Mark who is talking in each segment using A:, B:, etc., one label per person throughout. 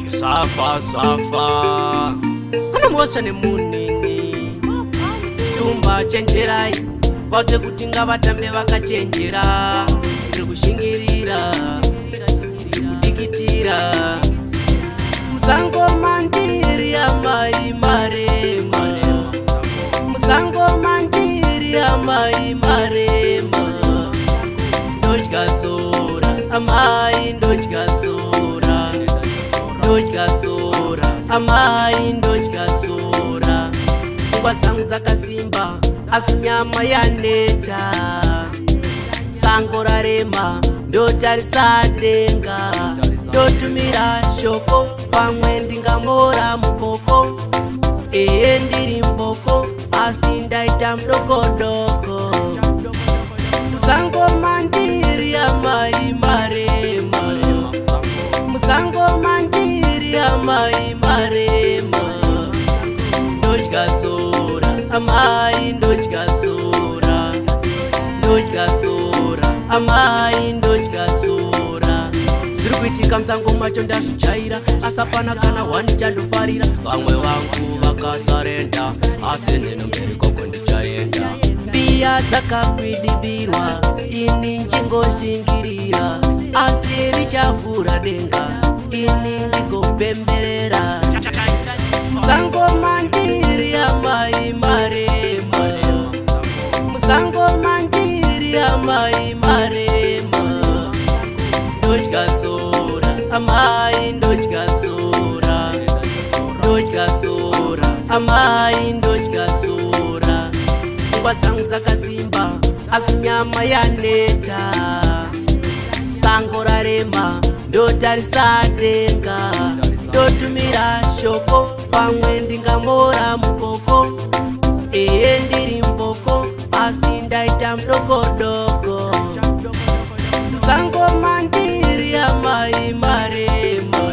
A: Safa safa Anamuosha ni munini Chumba chenjerai Wate kutinga vatambe vakachenjera Iri kushingirira Iri kudikitira Musango mandiri amai marema Musango mandiri amai marema Ndodya sora amai ndodya sora Ndodya sora amai ndodya sora Pfungwa dzangu dzakasimba asi nyama yaneta Sango rarema ndotarisa denga Ndotumira shoko pamwe ndingamora mukoko ndiri mboko asi ndaita mdokodoko Musango mandiri amai marema Musango mandiri amai marema Ndodya sora amai ndodya sora Ndodya sora amai ndodya sora Zviri kuitika musango macho ndazvijaira asapana kana wani chandofarira Vamwe vangu vakasarenda asi neno mberi koko ndichaenda Mbiya dzakakwidibirwa ini njingoshingirira asi richavhura denga ini ndigopemberera Musango mandiri amai marema Musango mandiri amai marema Ndodya sora amai ndodya sora Ndodya sora amai ndodya sora Pfungwa dzangu dzakasimba asi nyama yaneta Sango rarema ndotarisa denga Ndotumira shoko pamwe ndingamora mukoko ndiri mboko asi ndaita mdokodoko Musango mandiri amai marema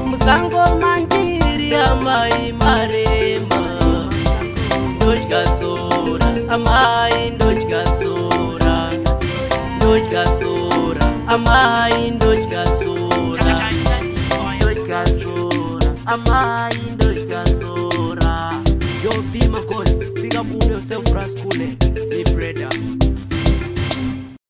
A: Musango mandiri amai marema Ndodya sora amai ndodya sora Ndodya sora amai ndodya sora Ndodya sora amai ndodya sora Yo be my God, big up on yourself, Raskule, me brother.